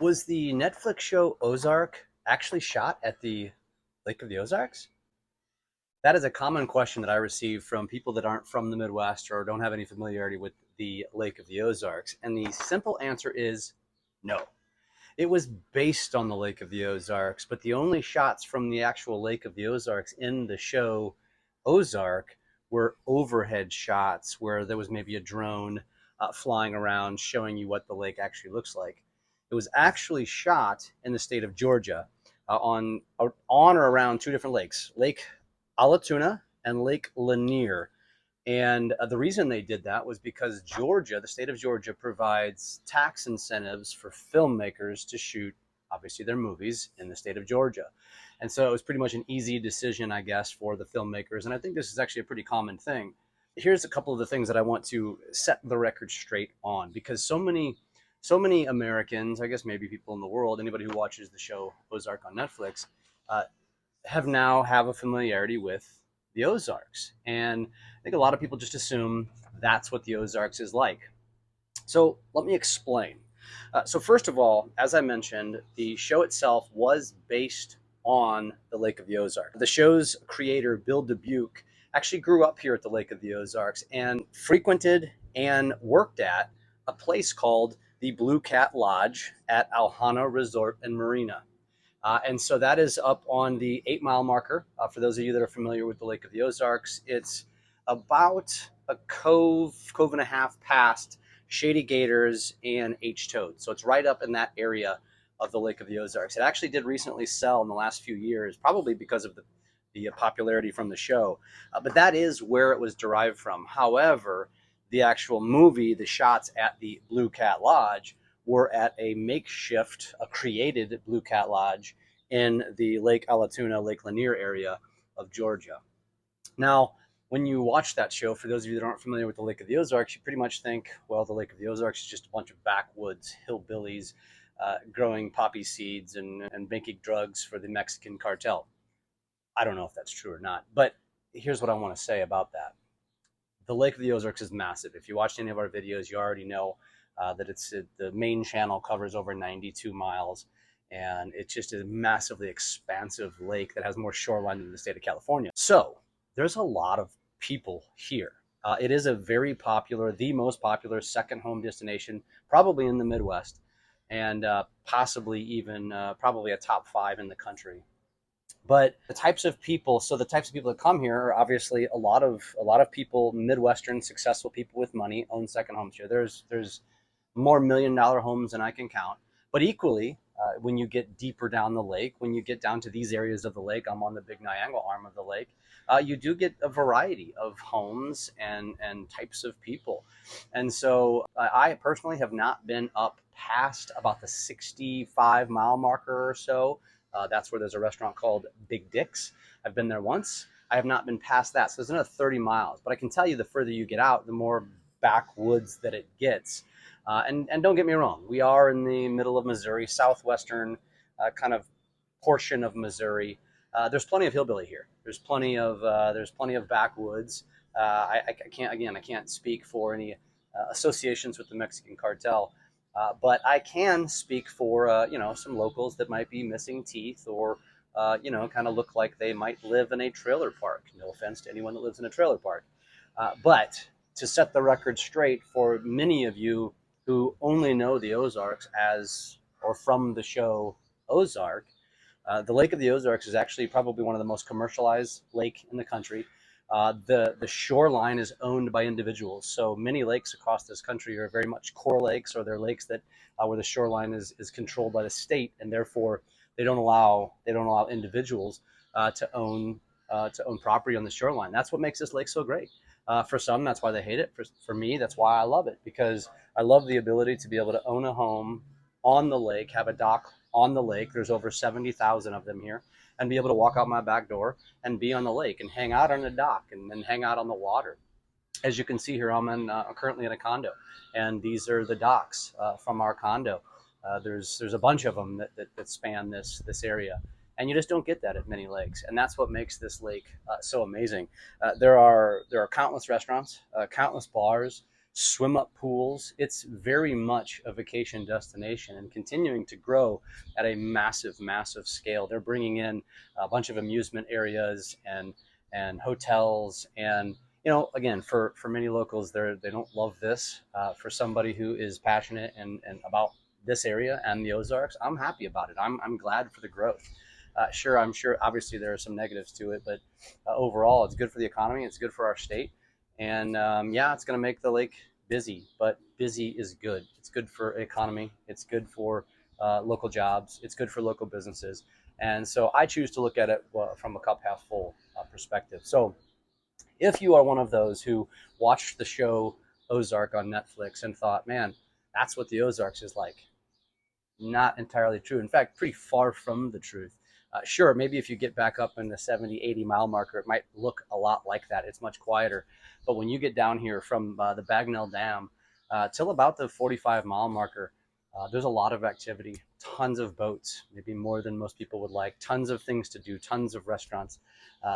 Was the Netflix show Ozark actually shot at the Lake of the Ozarks? That is a common question that I receive from people that aren't from the Midwest or don't have any familiarity with the Lake of the Ozarks. And the simple answer is no. It was based on the Lake of the Ozarks, but the only shots from the actual Lake of the Ozarks in the show Ozark were overhead shots where there was maybe a drone flying around showing you what the lake actually looks like. It was actually shot in the state of Georgia on or around two different lakes, Lake Alatoona and Lake Lanier. And the reason they did that was because Georgia, the state of Georgia, provides tax incentives for filmmakers to shoot, obviously, their movies in the state of Georgia. And so it was pretty much an easy decision, I guess, for the filmmakers. And I think this is actually a pretty common thing. Here's a couple of the things that I want to set the record straight on, because so many Americans, I guess maybe people in the world, anybody who watches the show Ozark on Netflix, uh, have a familiarity with the Ozarks. And I think a lot of people just assume that's what the Ozarks is like. So let me explain. So first of all, as I mentioned, the show itself was based on the Lake of the Ozarks. The show's creator, Bill Dubuque, actually grew up here at the Lake of the Ozarks and frequented and worked at a place called the Blue Cat Lodge at Alhana Resort and Marina. And so that is up on the 8 mile marker. For those of you that are familiar with the Lake of the Ozarks, it's about a cove and a half past Shady Gators and H Toad. So it's right up in that area of the Lake of the Ozarks. It actually did recently sell in the last few years, probably because of the popularity from the show. But that is where it was derived from. However, the actual movie, the shots at the Blue Cat Lodge, were at a makeshift, a created Blue Cat Lodge in the Lake Alatoona, Lake Lanier area of Georgia. Now, when you watch that show, for those of you that aren't familiar with the Lake of the Ozarks, you pretty much think, well, the Lake of the Ozarks is just a bunch of backwoods hillbillies growing poppy seeds and making drugs for the Mexican cartel. I don't know if that's true or not, but here's what I want to say about that. The Lake of the Ozarks is massive. If you watched any of our videos, you already know that the main channel covers over 92 miles, and it's just a massively expansive lake that has more shoreline than the state of California. So there's a lot of people here. It is a very popular, the most popular second home destination, probably in the Midwest, and possibly even probably a top five in the country. But the types of people that come here are obviously a lot of people, Midwestern successful people with money, own second homes here. There's more $1 million homes than I can count. But equally, when you get deeper down the lake, when you get down to these areas of the lake, I'm on the Big Niagara arm of the lake. You do get a variety of homes and types of people. And so I personally have not been up past about the 65-mile marker or so. That's where there's a restaurant called Big Dick's. I've been there once. I have not been past that. So there's another 30 miles. But I can tell you the further you get out, the more backwoods that it gets. And don't get me wrong, we are in the middle of Missouri, southwestern kind of portion of Missouri. There's plenty of hillbilly here. There's plenty of backwoods. I can't speak for any associations with the Mexican cartel, but I can speak for some locals that might be missing teeth or kind of look like they might live in a trailer park. No offense to anyone that lives in a trailer park, but to set the record straight for many of you who only know the Ozarks as or from the show Ozark, the Lake of the Ozarks is actually probably one of the most commercialized lake in the country. The shoreline is owned by individuals, so many lakes across this country are very much core lakes, or they're lakes that where the shoreline is controlled by the state, and therefore they don't allow individuals to own property on the shoreline. That's what makes this lake so great. For some, that's why they hate it. For me, that's why I love it, because I love the ability to be able to own a home on the lake, have a dock on the lake. There's over 70,000 of them here, and be able to walk out my back door and be on the lake and hang out on the dock and hang out on the water. As you can see here, I'm currently in a condo, and these are the docks from our condo. There's a bunch of them that span this area, and you just don't get that at many lakes, and that's what makes this lake so amazing. There are countless restaurants, countless bars, swim up pools. It's very much a vacation destination and continuing to grow at a massive, massive scale. They're bringing in a bunch of amusement areas and hotels. And again, for many locals, they don't love this. For somebody who is passionate and about this area and the Ozarks, I'm happy about it. I'm glad for the growth. Sure, I'm sure obviously there are some negatives to it, but overall, it's good for the economy. It's good for our state. And yeah, it's going to make the lake busy, but busy is good. It's good for economy. It's good for local jobs. It's good for local businesses. And so I choose to look at it from a cup half full perspective. So if you are one of those who watched the show Ozark on Netflix and thought, man, that's what the Ozarks is like, not entirely true. In fact, pretty far from the truth. Sure, maybe if you get back up in the 70, 80 mile marker, it might look a lot like that. It's much quieter. But when you get down here from the Bagnell Dam till about the 45-mile marker, there's a lot of activity, tons of boats, maybe more than most people would like, tons of things to do, tons of restaurants.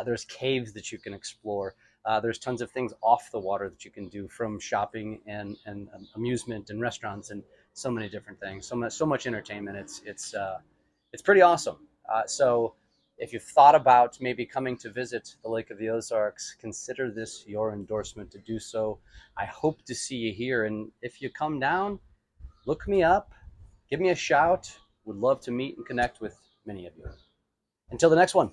There's caves that you can explore. There's tons of things off the water that you can do, from shopping and amusement and restaurants and so many different things, so much entertainment. It's pretty awesome. So if you've thought about maybe coming to visit the Lake of the Ozarks, consider this your endorsement to do so. I hope to see you here. And if you come down, look me up, give me a shout. Would love to meet and connect with many of you. Until the next one.